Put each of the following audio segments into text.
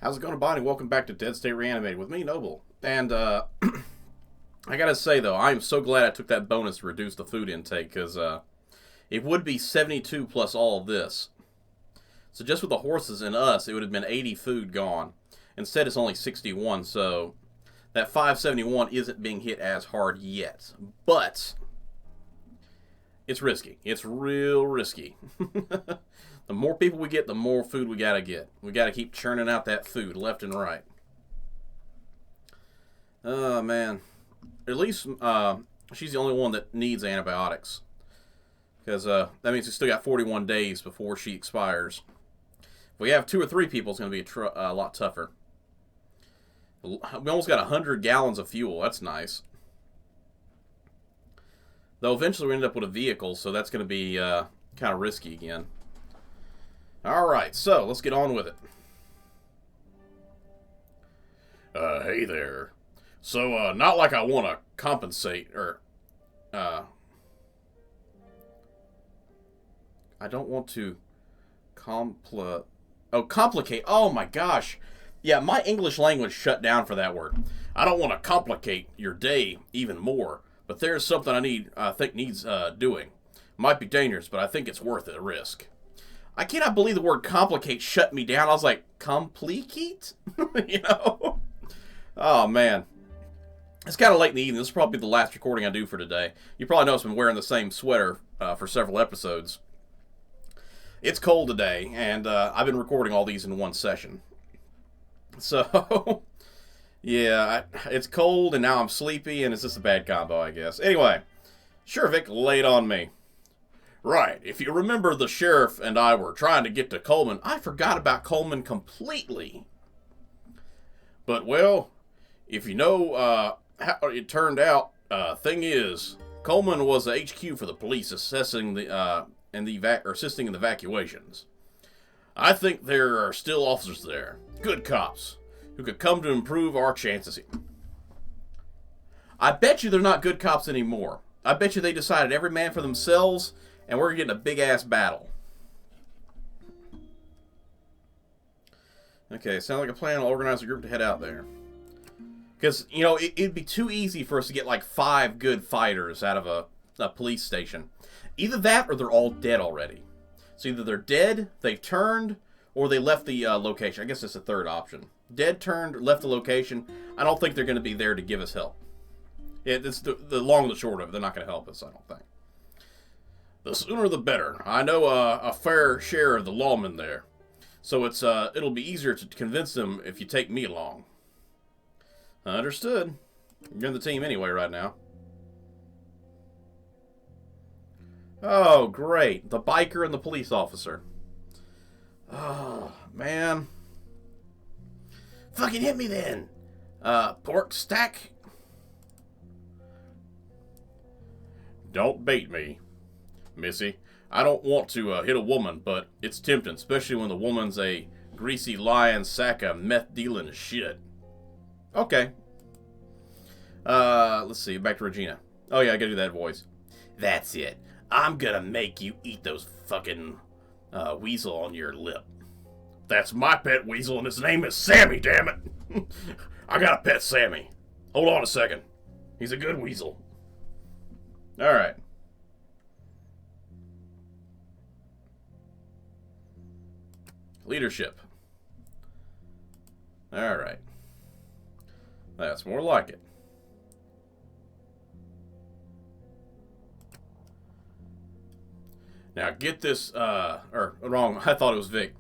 How's it going, Bonnie? Welcome back to Dead State Reanimated with me, Noble. And, I gotta say, though, I am so glad I took that bonus to reduce the food intake, because, it would be 72 plus all of this. So just with the horses and us, it would have been 80 food gone. Instead, it's only 61, so that 571 isn't being hit as hard yet. But it's risky. It's real risky. The more people we get, the more food we gotta get. We gotta keep churning out that food left and right. Oh, man. At least she's the only one that needs antibiotics. Because that means we still got 41 days before she expires. If we have 2 or 3 people, it's going to be a lot tougher. We almost got 100 gallons of fuel. That's nice. Though eventually we end up with a vehicle, so that's going to be kind of risky again. Alright, so let's get on with it. Hey there. So, not like I want to compensate, or, I don't want to complicate. Oh my gosh. Yeah, my English language shut down for that word. I don't want to complicate your day even more, but there's something I think needs doing. Might be dangerous, but I think it's worth the risk. I cannot believe the word complicate shut me down. I was like, complicate? You know? Oh, man. It's kind of late in the evening. This is probably the last recording I do for today. You probably noticed I've been wearing the same sweater for several episodes. It's cold today, and I've been recording all these in one session. So, yeah, it's cold, and now I'm sleepy, and it's just a bad combo, I guess. Anyway, sure, Vic, lay it on me. Right, if you remember, the sheriff and I were trying to get to Coleman. I forgot about Coleman completely. But, well, if you know how it turned out, thing is, Coleman was the HQ for the police assessing assisting in the evacuations. I think there are still officers there, good cops, who could come to improve our chances. I bet you they're not good cops anymore. I bet you they decided every man for themselves, and we're getting a big-ass battle. Okay, sounds like a plan. I'll organize a group to head out there. Because, you know, it'd be too easy for us to get like 5 good fighters out of a police station. Either that or they're all dead already. So either they're dead, they've turned, or they left the location. I guess it's a third option. Dead, turned, left the location. I don't think they're going to be there to give us help. It's the long and the short of it. They're not going to help us, I don't think. The sooner the better. I know a fair share of the lawmen there. So it'll be easier to convince them if you take me along. Understood. You're in the team anyway right now. Oh, great. The biker and the police officer. Oh, man. Fucking hit me then. Pork stack? Don't bait me, Missy. I don't want to hit a woman, but it's tempting, especially when the woman's a greasy lying sack of meth-dealing shit. Okay. Let's see. Back to Regina. Oh, yeah, I gotta do that voice. That's it. I'm gonna make you eat those fucking weasel on your lip. That's my pet weasel, and his name is Sammy, damn it. I got a pet Sammy. Hold on a second. He's a good weasel. Alright. Leadership. Alright. That's more like it. Now get this, wrong, I thought it was Vic.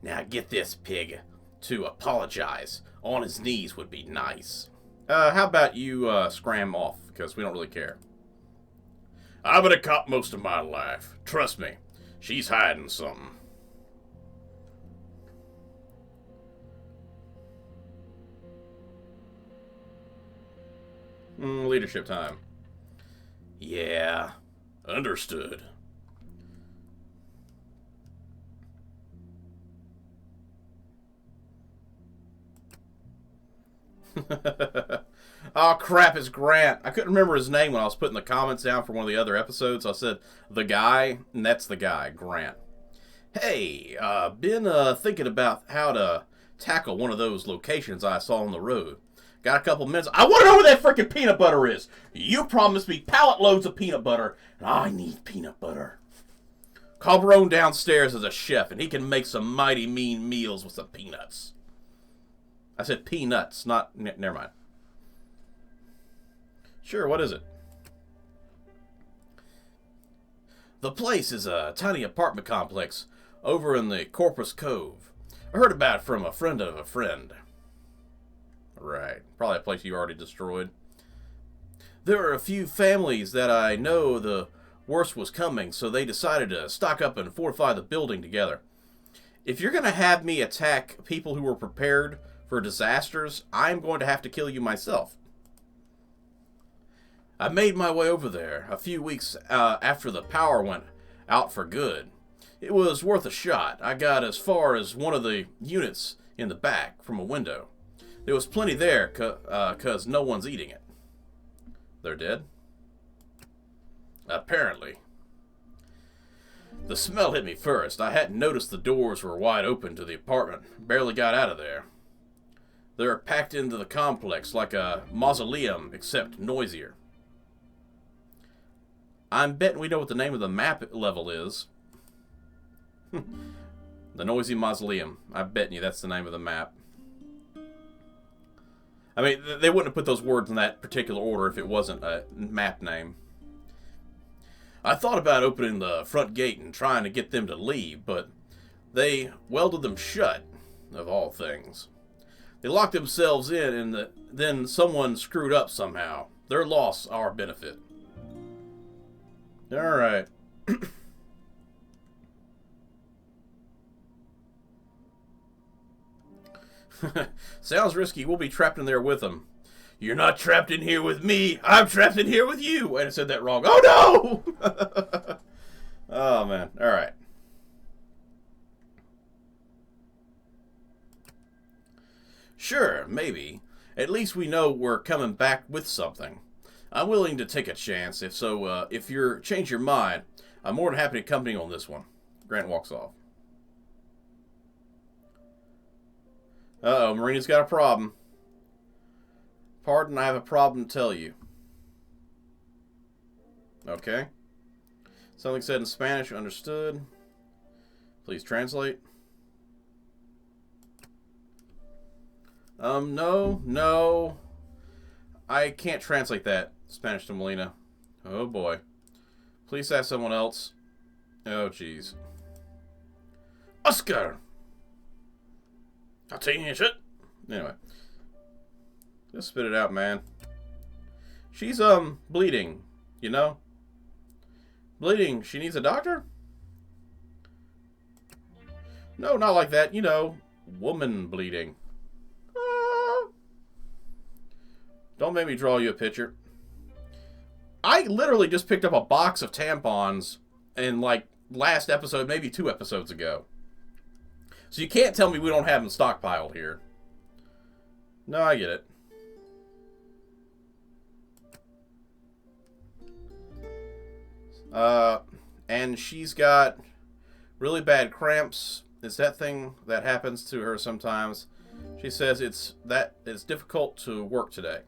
Now get this pig to apologize. On his knees would be nice. How about you, scram off, because we don't really care. I've been a cop most of my life. Trust me, she's hiding something. Leadership time. Yeah, understood. Oh crap, it's Grant. I couldn't remember his name when I was putting the comments down for one of the other episodes. I said the guy, and that's the guy, Grant. Hey, been thinking about how to tackle one of those locations I saw on the road. Got a couple minutes. I want to know where that freaking peanut butter is. You promised me pallet loads of peanut butter, and I need peanut butter. Call Barone downstairs as a chef, and he can make some mighty mean meals with some peanuts. I said peanuts, not... Never mind. Sure, what is it? The place is a tiny apartment complex over in the Corpus Cove. I heard about it from a friend of a friend. Right. Probably a place you already destroyed. There are a few families that I know the worst was coming, so they decided to stock up and fortify the building together. If you're going to have me attack people who were prepared for disasters, I'm going to have to kill you myself. I made my way over there a few weeks after the power went out for good. It was worth a shot. I got as far as one of the units in the back from a window. There was plenty there, 'cause no one's eating it. They're dead? Apparently. The smell hit me first. I hadn't noticed the doors were wide open to the apartment. Barely got out of there. They're packed into the complex like a mausoleum, except noisier. I'm betting we know what the name of the map level is. The Noisy Mausoleum. I'm betting you that's the name of the map. I mean, they wouldn't have put those words in that particular order if it wasn't a map name. I thought about opening the front gate and trying to get them to leave, but they welded them shut, of all things. They locked themselves in, and then someone screwed up somehow. Their loss, our benefit. Alright. Sounds risky. We'll be trapped in there with them. You're not trapped in here with me. I'm trapped in here with you. Wait, I said that wrong. Oh, no! Oh, man. All right. Sure, maybe. At least we know we're coming back with something. I'm willing to take a chance. If so, if you change your mind, I'm more than happy to accompany you on this one. Grant walks off. Uh-oh, Marina's got a problem. Pardon, I have a problem to tell you. Okay. Something said in Spanish, understood. Please translate. No. I can't translate that, Spanish to Melina. Oh, boy. Please ask someone else. Oh, jeez. Oscar! I'll take your shit. Anyway. Just spit it out, man. She's, bleeding. You know? Bleeding. She needs a doctor? No, not like that. You know, woman bleeding. Don't make me draw you a picture. I literally just picked up a box of tampons in, like, last episode, maybe 2 episodes ago. So you can't tell me we don't have them stockpiled here. No, I get it. And she's got really bad cramps. It's that thing that happens to her sometimes. She says it's difficult to work today.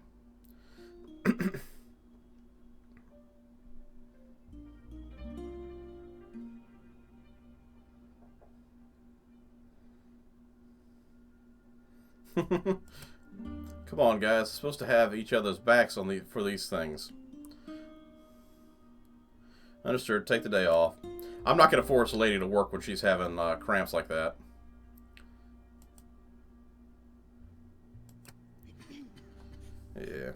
Come on, guys. We're supposed to have each other's backs for these things. Understood. Take the day off. I'm not going to force a lady to work when she's having cramps like that. Yeah.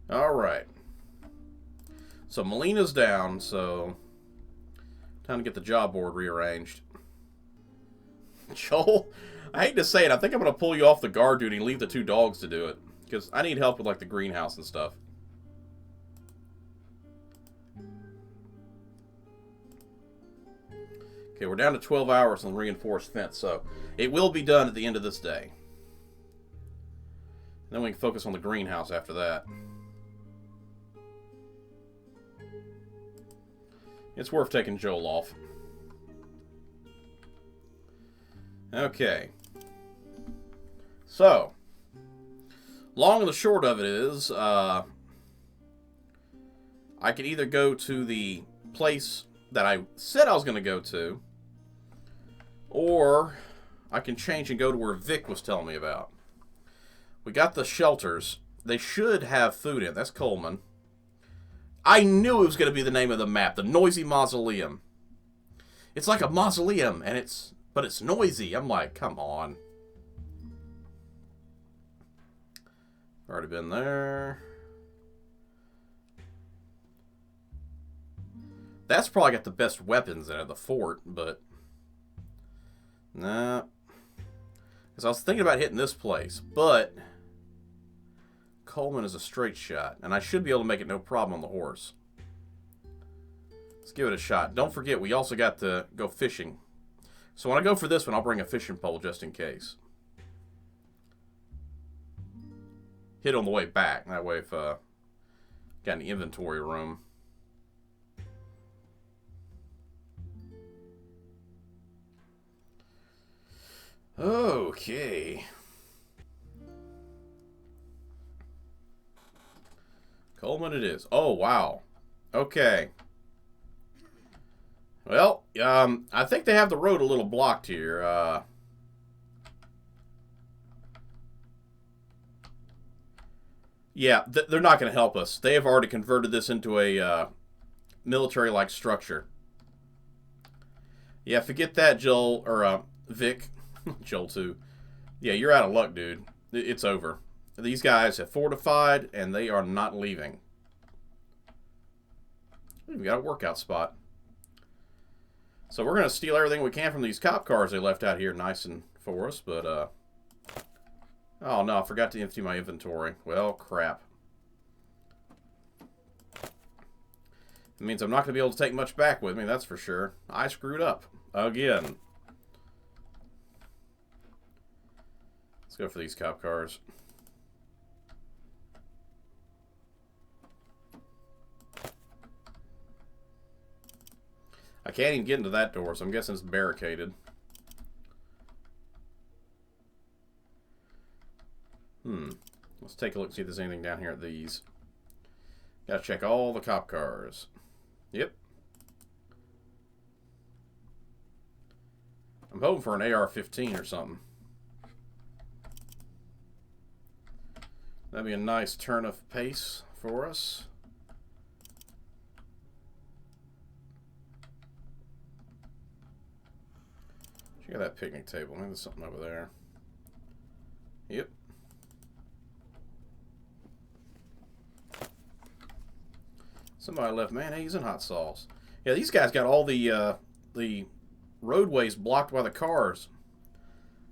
Alright. So Melina's down, so time to get the job board rearranged. Joel, I hate to say it, I think I'm going to pull you off the guard duty and leave the 2 dogs to do it. Because I need help with, like, the greenhouse and stuff. Okay, we're down to 12 hours on the reinforced fence, so it will be done at the end of this day. Then we can focus on the greenhouse after that. It's worth taking Joel off. Okay. So, long and the short of it is, I could either go to the place that I said I was going to go to, or I can change and go to where Vic was telling me about. We got the shelters. They should have food in. That's Coleman. I knew it was going to be the name of the map. The Noisy Mausoleum. It's like a mausoleum, but it's noisy. I'm like, come on. Already been there. That's probably got the best weapons out of the fort, but... Nah. Because I was thinking about hitting this place, but... Coleman is a straight shot, and I should be able to make it no problem on the horse. Let's give it a shot. Don't forget, we also got to go fishing. So when I go for this one, I'll bring a fishing pole just in case. Hit on the way back. That way if got any inventory room. Okay. Coleman it is. Oh, wow. Okay. Well, I think they have the road a little blocked here. Yeah, they're not going to help us. They have already converted this into a military-like structure. Yeah, forget that, Joel, or Vic. Joel, too. Yeah, you're out of luck, dude. It's over. These guys have fortified, and they are not leaving. We've got a workout spot. So we're going to steal everything we can from these cop cars they left out here nice and for us, but, oh, no, I forgot to empty my inventory. Well, crap. It means I'm not going to be able to take much back with me, that's for sure. I screwed up. Again. Let's go for these cop cars. I can't even get into that door, so I'm guessing it's barricaded. Let's take a look and see if there's anything down here at these. Gotta check all the cop cars. Yep. I'm hoping for an AR-15 or something. That'd be a nice turn of pace for us. Check out that picnic table. Maybe there's something over there. Yep. Somebody left mayonnaise and hot sauce. Yeah, these guys got all the roadways blocked by the cars.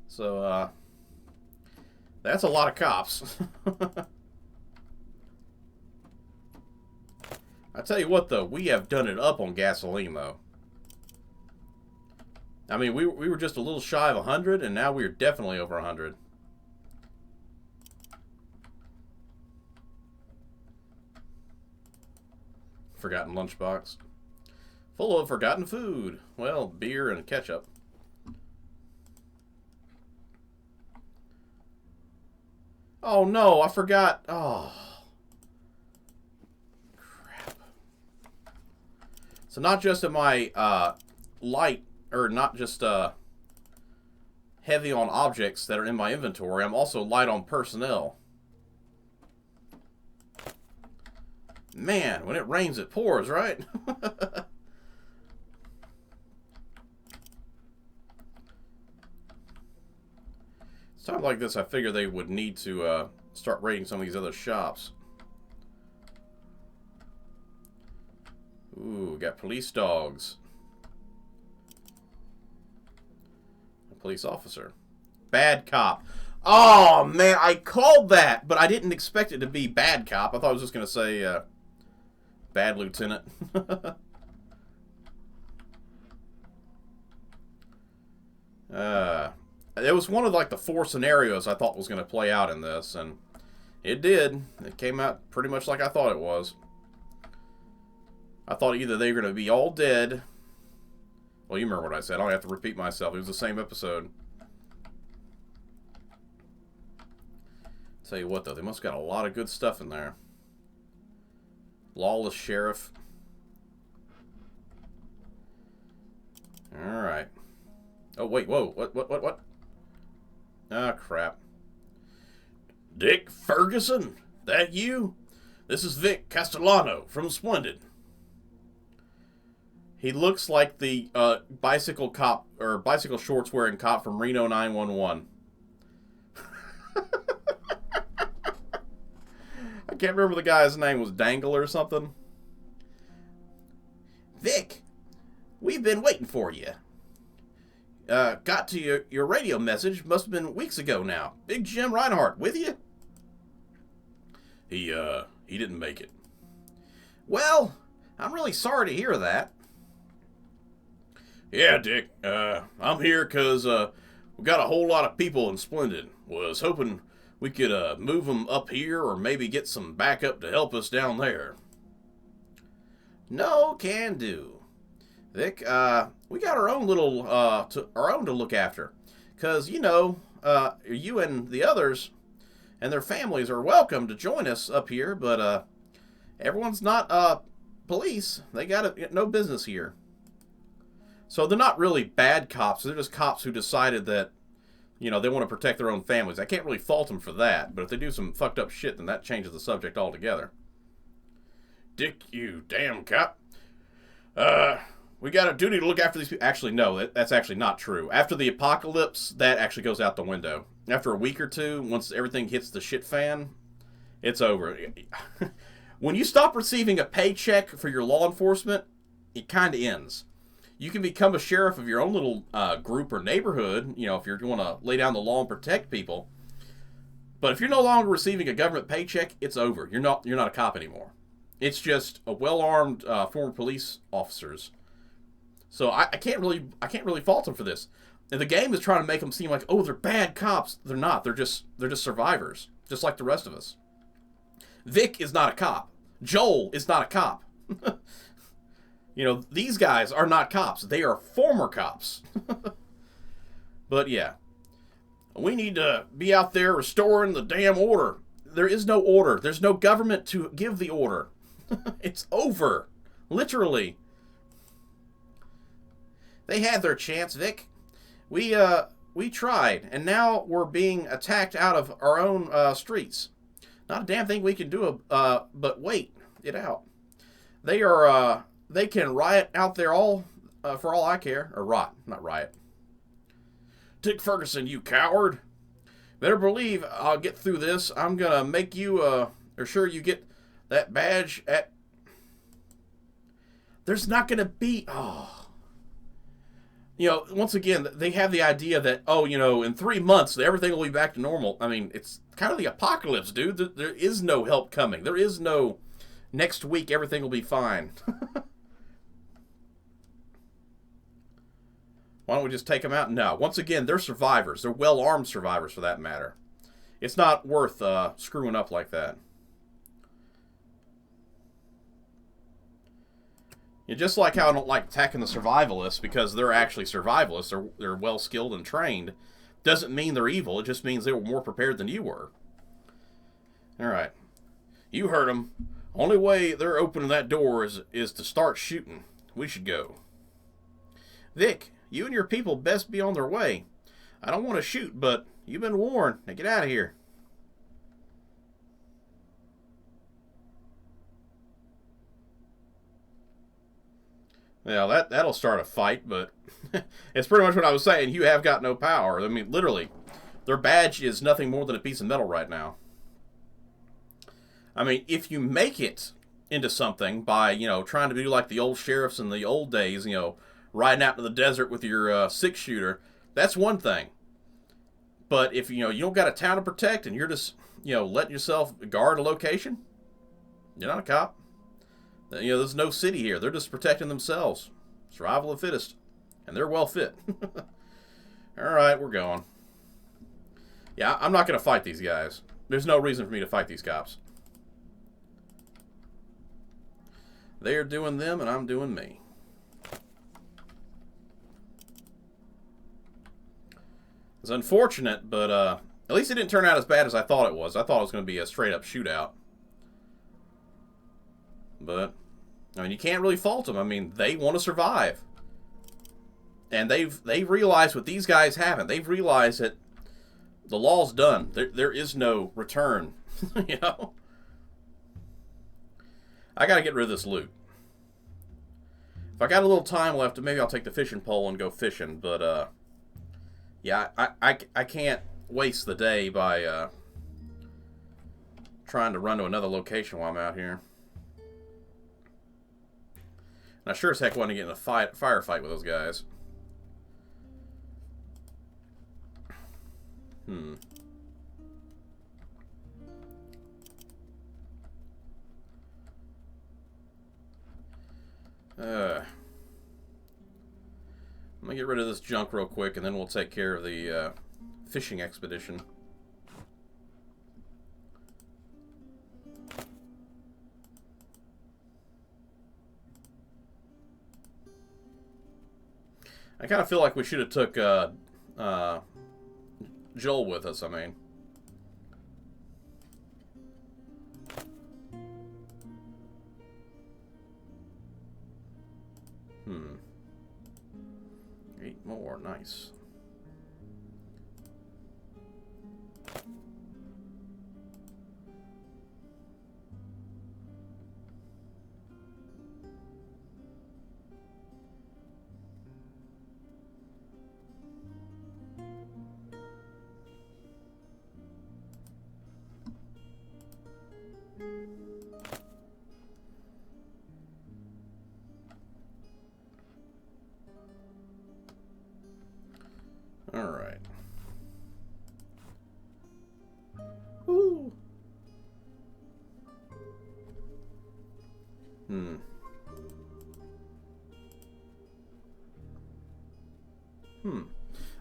So, that's a lot of cops. I tell you what, though, we have done it up on gasoline, though. I mean, we were just a little shy of 100, and now we're definitely over 100. Forgotten lunchbox. Full of forgotten food. Well, beer and ketchup. Oh, no, I forgot. Oh. Crap. So not just am I light, or not just heavy on objects that are in my inventory, I'm also light on personnel. Man, when it rains, it pours, right? It's times like this I figure they would need to start raiding some of these other shops. Ooh, got police dogs. A police officer. Bad cop. Oh, man, I called that, but I didn't expect it to be bad cop. I thought I was just going to say bad lieutenant. It was one of like the 4 scenarios I thought was going to play out in this, and it did. It came out pretty much like I thought it was. I thought either they were going to be all dead. Well, you remember what I said. I don't have to repeat myself. It was the same episode. Tell you what, though, they must have got a lot of good stuff in there. Lawless sheriff. Alright. Oh, wait, whoa. What? Ah, crap. Dick Ferguson? That you? This is Vic Castellano from Splendid. He looks like the bicycle cop, or bicycle shorts wearing cop from Reno 911. I can't remember the guy's name. Was Dangle or something? Vic, we've been waiting for you. Got to your radio message. Must have been weeks ago now. Big Jim Reinhardt with you? He didn't make it. Well, I'm really sorry to hear that. Yeah, Dick. I'm here because we got a whole lot of people in Splendid. Was hoping we could move them up here or maybe get some backup to help us down there. No can do. Vic, we got our own little, our own to look after. Because, you know, you and the others and their families are welcome to join us up here, but everyone's not police. They got no business here. So they're not really bad cops. They're just cops who decided that, you know, they want to protect their own families. I can't really fault them for that, but if they do some fucked up shit, then that changes the subject altogether. Dick, you damn cop. We got a duty to look after these people. Actually, no, that's actually not true. After the apocalypse, that actually goes out the window. After a week or two, once everything hits the shit fan, it's over. When you stop receiving a paycheck for your law enforcement, it kind of ends. You can become a sheriff of your own little group or neighborhood, you know, if you want to lay down the law and protect people. But if you're no longer receiving a government paycheck, it's over. You're not a cop anymore. It's just a well-armed former police officers. So I can't really fault them for this. And the game is trying to make them seem like, oh, they're bad cops. They're not. They're just survivors, just like the rest of us. Vic is not a cop. Joel is not a cop. You know, these guys are not cops. They are former cops. But yeah, we need to be out there restoring the damn order. There is no order. There's no government to give the order. It's over. Literally. They had their chance, Vic. We tried, and now we're being attacked out of our own streets. Not a damn thing we can do, but wait it out. They can riot out there for all I care. Or rot, not riot. Dick Ferguson, you coward. Better believe I'll get through this. I'm gonna make you, sure you get that badge at... There's not gonna be... Oh... You know, once again, they have the idea that, oh, you know, in 3 months, everything will be back to normal. I mean, it's kind of the apocalypse, dude. There is no help coming. There is no next week, everything will be fine. Why don't we just take them out? No. Once again, they're survivors. They're well-armed survivors, for that matter. It's not worth screwing up like that. Yeah, just like how I don't like attacking the survivalists, because they're actually survivalists, they're well-skilled and trained, doesn't mean they're evil, it just means they were more prepared than you were. Alright. You heard them. Only way they're opening that door is to start shooting. We should go. Vic, you and your people best be on their way. I don't want to shoot, but you've been warned. Now get out of here. Yeah, that'll start a fight, but it's pretty much what I was saying. You have got no power. I mean, literally, their badge is nothing more than a piece of metal right now. I mean, if you make it into something by, you know, trying to do like the old sheriffs in the old days, you know, riding out to the desert with your six-shooter, that's one thing. But if, you know, you don't got a town to protect and you're just, you know, letting yourself guard a location, you're not a cop. You know, there's no city here. They're just protecting themselves. Survival of the fittest. And they're well fit. Alright, we're going. Yeah, I'm not going to fight these guys. There's no reason for me to fight these cops. They are doing them, and I'm doing me. It's unfortunate, but At least it didn't turn out as bad as I thought it was. I thought it was going to be a straight-up shootout. But, I mean, you can't really fault them. I mean, they want to survive. And they've realized what these guys haven't. They've realized that the law's done. There is no return. You know? I got to get rid of this loot. If I got a little time left, maybe I'll take the fishing pole and go fishing. But, yeah, I can't waste the day by trying to run to another location while I'm out here. And I sure as heck want to get in a firefight with those guys. I'm gonna get rid of this junk real quick, and then we'll take care of the fishing expedition. I kind of feel like we should have took Joel with us, I mean. Hmm. 8 more, nice. All right. Ooh.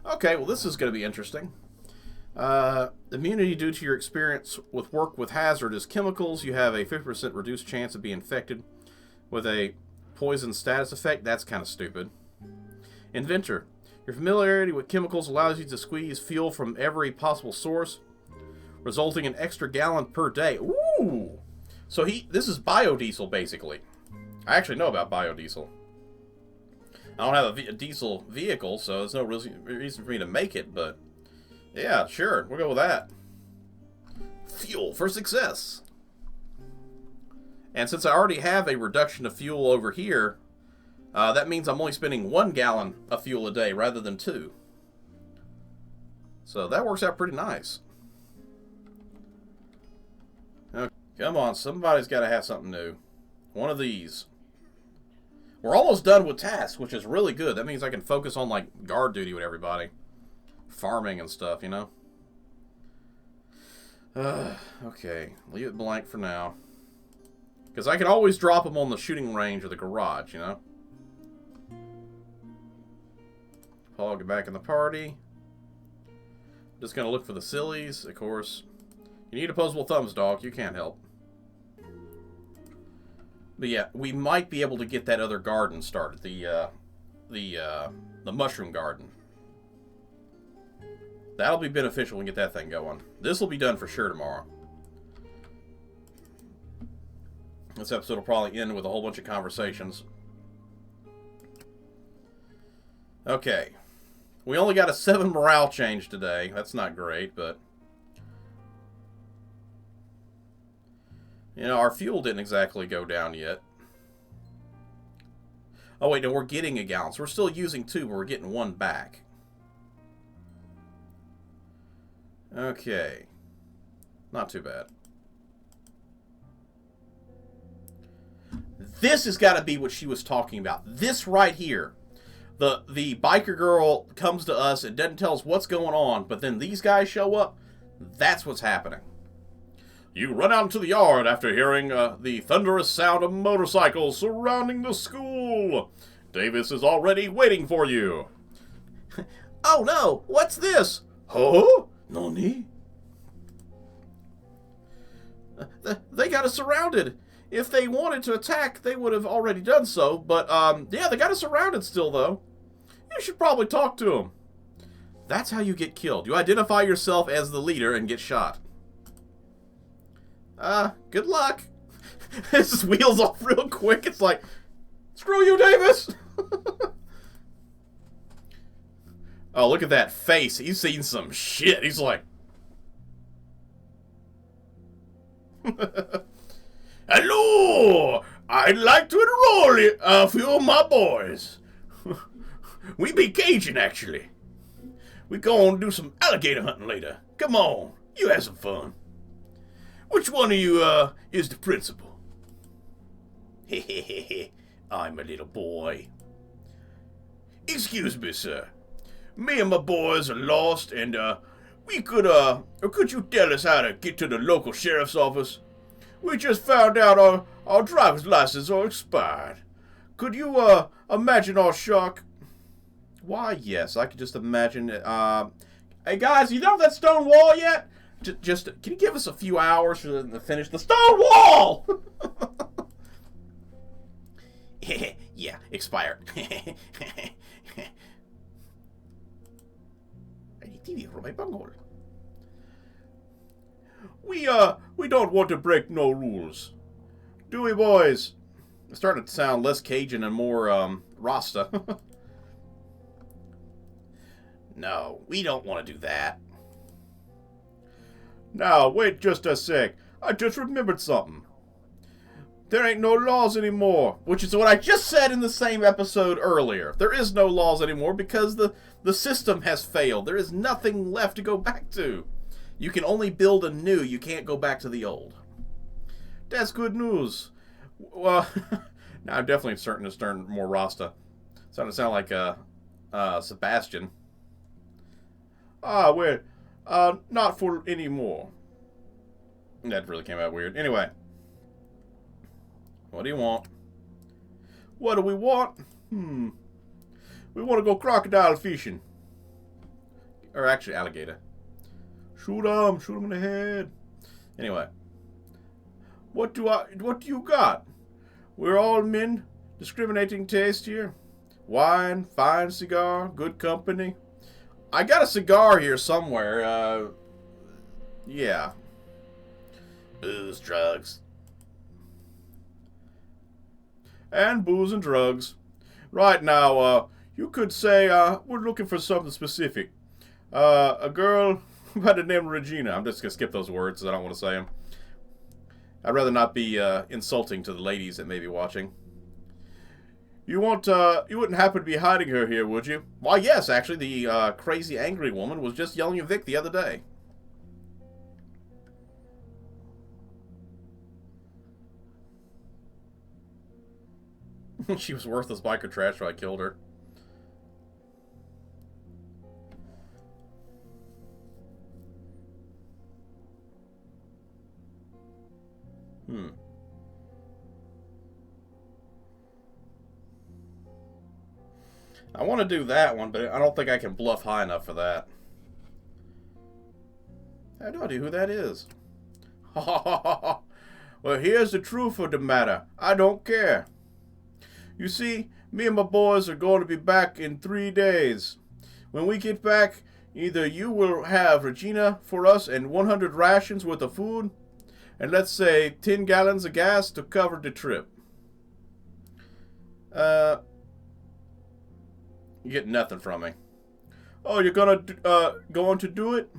Okay, well, this is going to be interesting. Immunity due to your experience with work with hazardous chemicals. You have a 50% reduced chance of being infected with a poison status effect. That's kind of stupid. Inventor. Your familiarity with chemicals allows you to squeeze fuel from every possible source, resulting in extra gallon per day. Ooh! So this is biodiesel, basically. I actually know about biodiesel. I don't have a diesel vehicle, so there's no reason for me to make it, but yeah, sure, we'll go with that. Fuel for success. And since I already have a reduction of fuel over here, that means I'm only spending 1 gallon of fuel a day rather than 2. So that works out pretty nice. Okay, come on, somebody's got to have something new. One of these. We're almost done with tasks, which is really good. That means I can focus on, like, guard duty with everybody. Farming and stuff, you know? Okay, leave it blank for now. Because I can always drop them on the shooting range or the garage, you know? Paul, get back in the party. Just gonna look for the sillies, of course. You need opposable thumbs, dog. You can't help. But yeah, we might be able to get that other garden started. The mushroom garden. That'll be beneficial when we get that thing going. This will be done for sure tomorrow. This episode will probably end with a whole bunch of conversations. Okay. We only got a 7 morale change today. That's not great, but... You know, our fuel didn't exactly go down yet. Oh, wait, no, we're getting a gallon. So we're still using 2, but we're getting 1 back. Okay. Not too bad. This has got to be what she was talking about. This right here. The biker girl comes to us and doesn't tell us what's going on, but then these guys show up. That's what's happening. You run out into the yard after hearing the thunderous sound of motorcycles surrounding the school. Davis is already waiting for you. Oh no, what's this? Huh? Nani? They got us surrounded. If they wanted to attack, they would have already done so. But, yeah, they got us surrounded still, though. You should probably talk to them. That's how you get killed. You identify yourself as the leader and get shot. Good luck. It just wheels off real quick. It's like, screw you, Davis! Oh, look at that face. He's seen some shit. He's like... Hello! I'd like to enroll a few of my boys. We be Cajun, actually. We gonna do some alligator hunting later. Come on, you have some fun. Which one of you, is the principal? Hehehe, I'm a little boy. Excuse me, sir. Me and my boys are lost, and, we could, or could you tell us how to get to the local sheriff's office? We just found out our driver's license are expired. Could you, imagine our shock? Why, yes, I could just imagine it. Hey, guys, you done that stone wall yet? Just, can you give us a few hours for them to finish the stone wall? Yeah, expired. We don't want to break no rules. Do we, boys? It's starting to sound less Cajun and more, Rasta. No, we don't want to do that. Now, wait just a sec. I just remembered something. There ain't no laws anymore, which is what I just said in the same episode earlier. There is no laws anymore because the system has failed. There is nothing left to go back to. You can only build anew. You can't go back to the old. That's good news. Well, now I'm definitely starting to turn more Rasta. Starting to sound like Sebastian. Wait. Not for anymore. That really came out weird. Anyway. What do you want? What do we want? We want to go crocodile fishing. Or actually alligator. Shoot him in the head. Anyway. What do you got? We're all men. Discriminating taste here. Wine, fine cigar, good company. I got a cigar here somewhere. Yeah. Booze, drugs. And booze and drugs. Right now, you could say, we're looking for something specific. A girl by the name of Regina. I'm just going to skip those words, I don't want to say them. I'd rather not be insulting to the ladies that may be watching. You wouldn't happen to be hiding her here, would you? Why, yes, actually, the crazy angry woman was just yelling at Vic the other day. She was worthless biker trash, so I killed her. I want to do that one, but I don't think I can bluff high enough for that. I have no idea who that is. Well, here's the truth of the matter. I don't care. You see, me and my boys are going to be back in 3 days. When we get back, either you will have Regina for us and 100 rations worth of food, and let's say 10 gallons of gas to cover the trip. You get nothing from me. Oh, you're going to do it?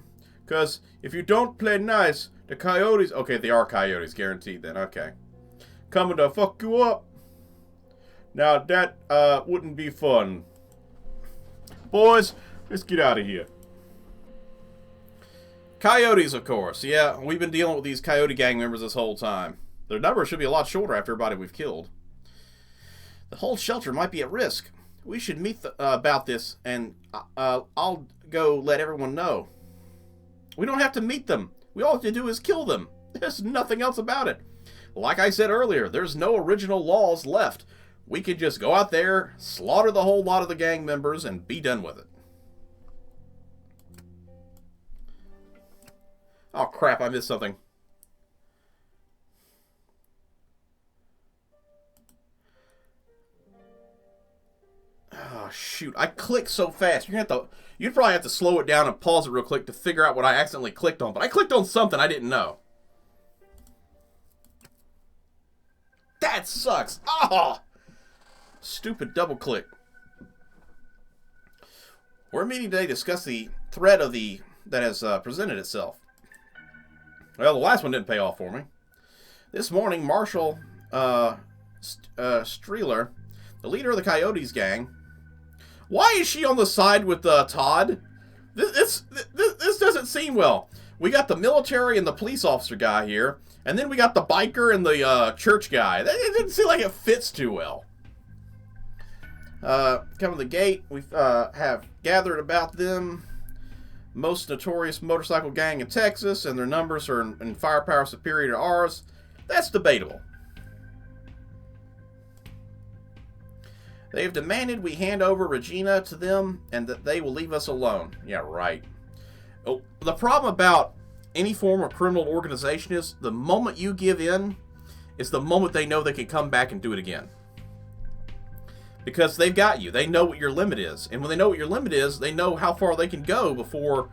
Because if you don't play nice, the coyotes... Okay, they are coyotes, guaranteed then. Okay. Coming to fuck you up. Now, that wouldn't be fun. Boys, let's get out of here. Coyotes, of course. Yeah, we've been dealing with these coyote gang members this whole time. Their number should be a lot shorter after everybody we've killed. The whole shelter might be at risk. We should meet about this, and I'll go let everyone know. We don't have to meet them. All we have to do is kill them. There's nothing else about it. Like I said earlier, there's no original laws left. We could just go out there, slaughter the whole lot of the gang members, and be done with it. Oh crap, I missed something. Oh shoot, I click so fast. You'd probably have to slow it down and pause it real quick to figure out what I accidentally clicked on. But I clicked on something I didn't know. That sucks. Oh! Stupid double click. We're meeting today to discuss the threat that has presented itself. Well, the last one didn't pay off for me. This morning, Marshall Streeler, the leader of the Coyotes gang. Why is she on the side with Todd? This doesn't seem well. We got the military and the police officer guy here, and then we got the biker and the church guy. It didn't seem like it fits too well. Come to the gate, we have gathered about them. Most notorious motorcycle gang in Texas, and their numbers are in firepower superior to ours. That's debatable. They have demanded we hand over Regina to them and that they will leave us alone. Yeah, right. Oh, the problem about any form of criminal organization is the moment you give in is the moment they know they can come back and do it again. Because they've got you. They know what your limit is. And when they know what your limit is, they know how far they can go before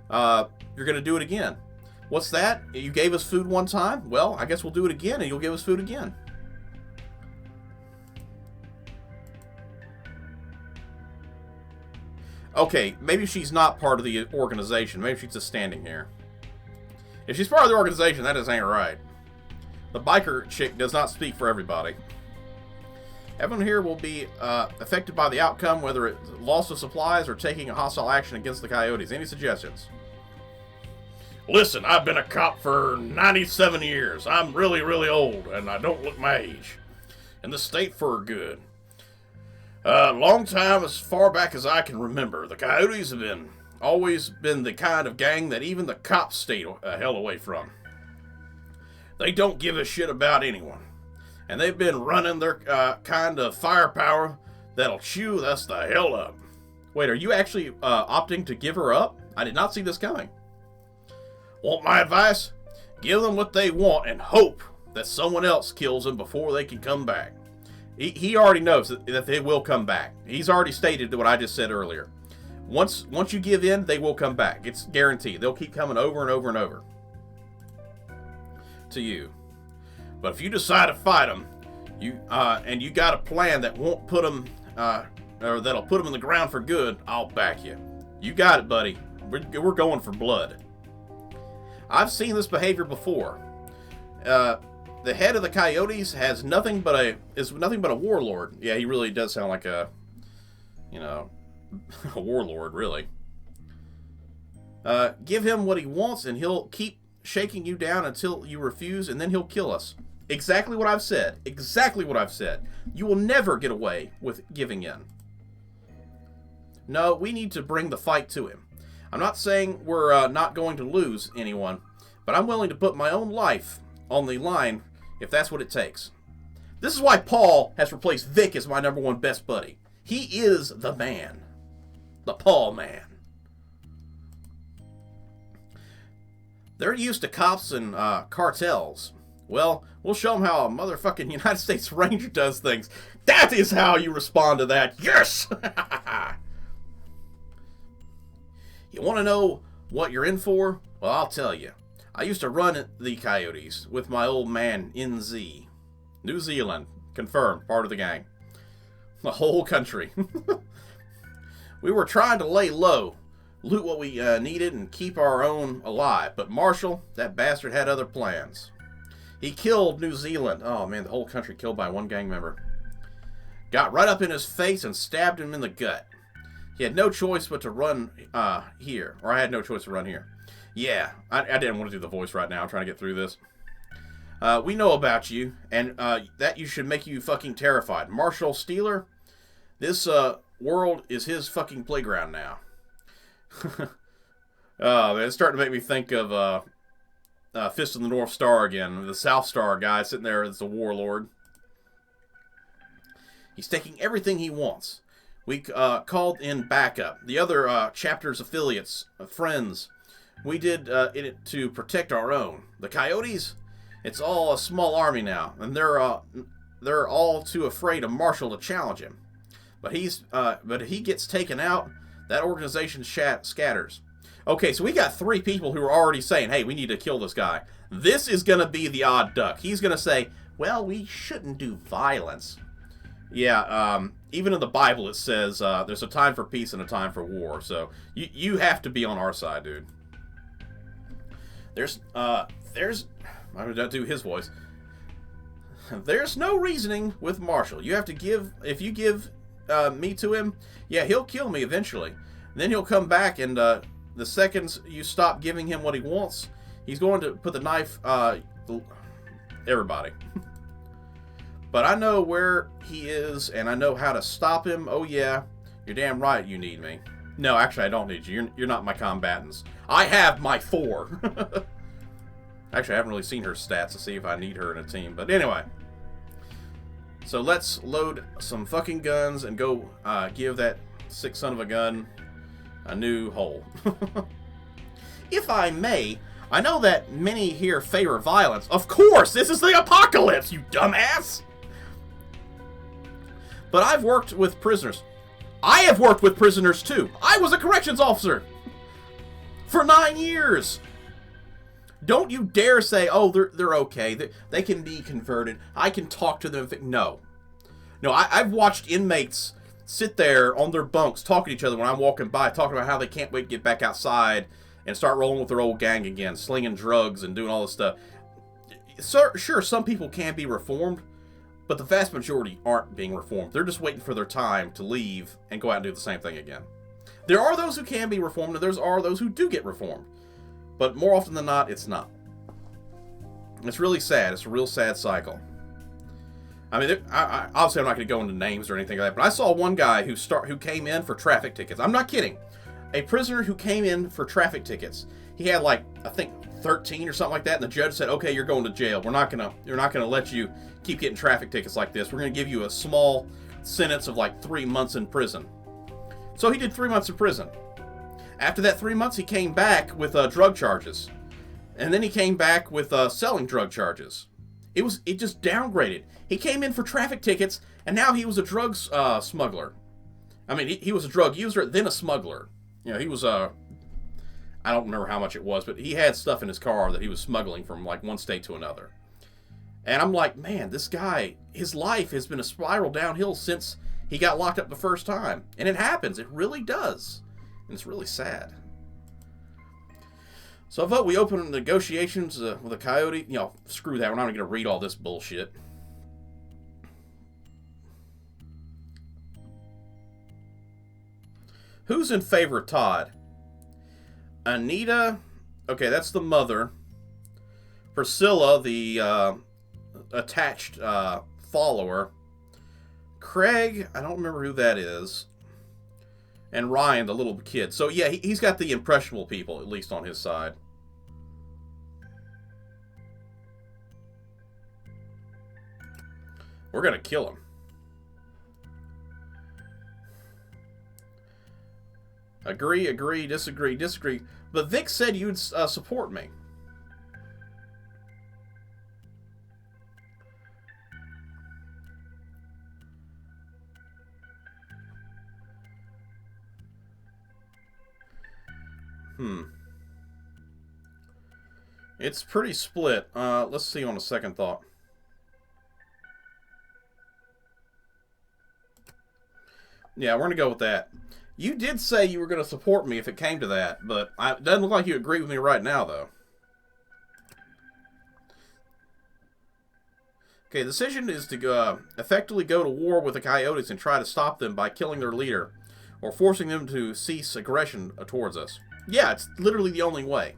you're going to do it again. What's that? You gave us food one time? Well, I guess we'll do it again and you'll give us food again. Okay, maybe she's not part of the organization. Maybe she's just standing here. If she's part of the organization, that just ain't right. The biker chick does not speak for everybody. Everyone here will be affected by the outcome, whether it's loss of supplies or taking a hostile action against the Coyotes. Any suggestions? Listen, I've been a cop for 97 years. I'm really, really old, and I don't look my age. In the state for good. Long time, as far back as I can remember, the Coyotes have always been the kind of gang that even the cops stay hell away from. They don't give a shit about anyone. And they've been running their kind of firepower that'll chew us the hell up. Wait, are you actually opting to give her up? I did not see this coming. Want my advice? Give them what they want and hope that someone else kills them before they can come back. He already knows that they will come back. He's already stated what I just said earlier. Once you give in, they will come back. It's guaranteed. They'll keep coming over and over and over to you. But if you decide to fight them, and you got a plan that won't put them, or that'll put them in the ground for good, I'll back you. You got it, buddy. We're going for blood. I've seen this behavior before. The head of the Coyotes is nothing but a warlord. Yeah, he really does sound like a warlord, really. Give him what he wants, and he'll keep shaking you down until you refuse, and then he'll kill us. Exactly what I've said. Exactly what I've said. You will never get away with giving in. No, we need to bring the fight to him. I'm not saying we're not going to lose anyone, but I'm willing to put my own life on the line if that's what it takes. This is why Paul has replaced Vic as my #1 best buddy. He is the man. The Paul man. They're used to cops and cartels. Well, we'll show them how a motherfucking United States Ranger does things. That is how you respond to that. Yes! You want to know what you're in for? Well, I'll tell you. I used to run the Coyotes with my old man, NZ. New Zealand. Confirmed. Part of the gang. The whole country. We were trying to lay low, loot what we needed, and keep our own alive. But Marshall, that bastard, had other plans. He killed New Zealand. Oh, man, the whole country killed by one gang member. Got right up in his face and stabbed him in the gut. He had no choice but to run here. Or I had no choice to run here. Yeah, I didn't want to do the voice right now. I'm trying to get through this. We know about you, and that you should make you fucking terrified. Marshall Steeler, this world is his fucking playground now. Oh, man, it's starting to make me think of Fist of the North Star again. The South Star guy sitting there as the warlord. He's taking everything he wants. We called in backup. The other chapter's affiliates, friends, we did it to protect our own. The Coyotes, it's all a small army now, and they're all too afraid of Marshall to challenge him. But he gets taken out, that organization scatters. Okay, so we got 3 people who are already saying, hey, we need to kill this guy. This is going to be the odd duck. He's going to say, well, we shouldn't do violence. Yeah, even in the Bible it says there's a time for peace and a time for war. So you have to be on our side, dude. I'm going to do his voice. There's no reasoning with Marshall. You have to give, if you give me to him, yeah, he'll kill me eventually. Then he'll come back, and the second you stop giving him what he wants, he's going to put the knife, everybody. But I know where he is, and I know how to stop him. Oh yeah, you're damn right you need me. No, actually I don't need you. You're not my combatants. I have my 4. Actually, I haven't really seen her stats to see if I need her in a team. But anyway. So let's load some fucking guns and go give that sick son of a gun a new hole. If I may, I know that many here favor violence. Of course, this is the apocalypse, you dumbass! But I've worked with prisoners. I have worked with prisoners too. I was a corrections officer for 9 years. Don't you dare say, oh, they're okay. They can be converted. I can talk to them. No. No, I've watched inmates sit there on their bunks talking to each other when I'm walking by, talking about how they can't wait to get back outside and start rolling with their old gang again, slinging drugs and doing all this stuff. So, sure, some people can be reformed, but the vast majority aren't being reformed. They're just waiting for their time to leave and go out and do the same thing again. There are those who can be reformed, and there are those who do get reformed. But more often than not, it's not. It's really sad. It's a real sad cycle. I mean, obviously I'm not going to go into names or anything like that, but I saw one guy who came in for traffic tickets. I'm not kidding. A prisoner who came in for traffic tickets. He had like, I think 13 or something like that, and the judge said, "Okay, you're going to jail. You're not going to let you keep getting traffic tickets like this. We're going to give you a small sentence of like 3 months in prison." So he did 3 months in prison. After that 3 months, he came back with drug charges. And then he came back with selling drug charges. It just downgraded. He came in for traffic tickets, and now he was a drug smuggler. I mean, he was a drug user, then a smuggler. You know, he was I don't remember how much it was, but he had stuff in his car that he was smuggling from like one state to another. And I'm like, man, this guy, his life has been a spiral downhill since he got locked up the first time. And it happens. It really does. And it's really sad. So I vote we open negotiations with a coyote. You know, screw that. We're not going to read all this bullshit. Who's in favor of Todd? Anita. Okay, that's the mother. Priscilla, the attached follower. Craig, I don't remember who that is. And Ryan, the little kid. So yeah, he's got the impressionable people, at least on his side. We're going to kill him. Agree, agree, disagree, disagree. But Vic said you'd support me. It's pretty split. Let's see on a second thought. Yeah, we're going to go with that. You did say you were going to support me if it came to that, but it doesn't look like you agree with me right now, though. Okay, the decision is to effectively go to war with the Coyotes and try to stop them by killing their leader or forcing them to cease aggression towards us. Yeah, it's literally the only way.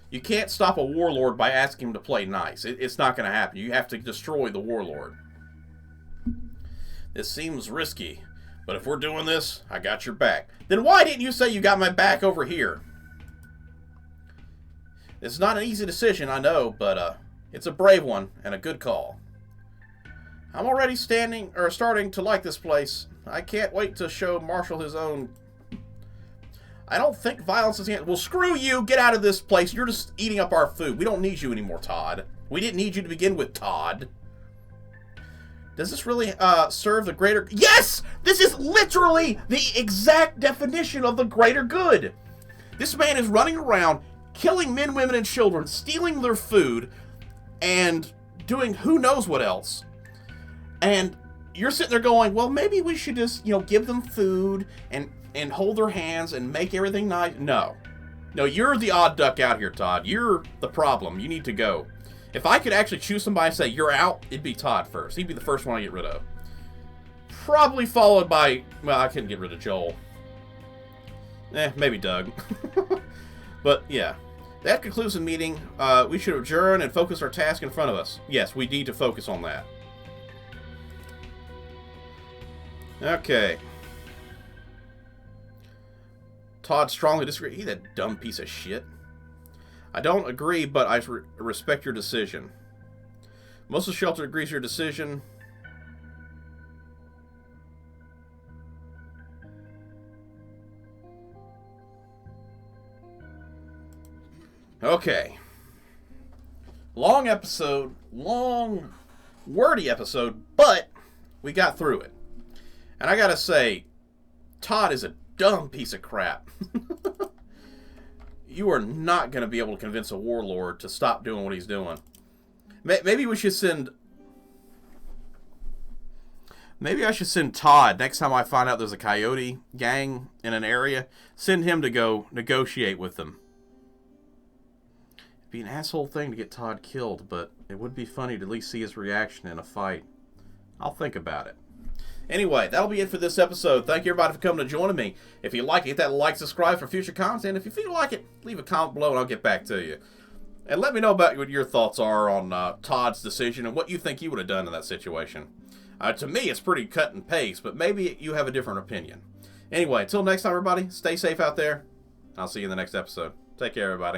You can't stop a warlord by asking him to play nice. It's not going to happen. You have to destroy the warlord. This seems risky, but if we're doing this, I got your back. Then why didn't you say you got my back over here? It's not an easy decision, I know, but it's a brave one and a good call. I'm already starting to like this place. I can't wait to show Marshall his own. I don't think violence is the answer. Well, screw you. Get out of this place. You're just eating up our food. We don't need you anymore, Todd. We didn't need you to begin with, Todd. Does this really serve the greater... Yes! This is literally the exact definition of the greater good. This man is running around, killing men, women, and children, stealing their food, and doing who knows what else. And you're sitting there going, well, maybe we should just, give them food and hold their hands and make everything nice. No. No, you're the odd duck out here, Todd. You're the problem. You need to go. If I could actually choose somebody and say, you're out, it'd be Todd first. He'd be the first one I get rid of. Probably followed by, well, I couldn't get rid of Joel. Maybe Doug. But, yeah. That concludes the meeting. We should adjourn and focus our task in front of us. Yes, we need to focus on that. Okay. Todd strongly disagree. He's a dumb piece of shit. I don't agree, but I respect your decision. Most of the shelter agrees with your decision. Okay. Long episode. Long, wordy episode, but we got through it. And I gotta say, Todd is a dumb piece of crap. You are not going to be able to convince a warlord to stop doing what he's doing. Maybe we should send... Maybe I should send Todd, next time I find out there's a coyote gang in an area, send him to go negotiate with them. It'd be an asshole thing to get Todd killed, but it would be funny to at least see his reaction in a fight. I'll think about it. Anyway, that'll be it for this episode. Thank you, everybody, for coming to joining me. If you like it, hit that like, subscribe for future content. If you feel like it, leave a comment below and I'll get back to you. And let me know about what your thoughts are on Todd's decision and what you think you would have done in that situation. To me, it's pretty cut and paste, but maybe you have a different opinion. Anyway, until next time, everybody, stay safe out there. I'll see you in the next episode. Take care, everybody.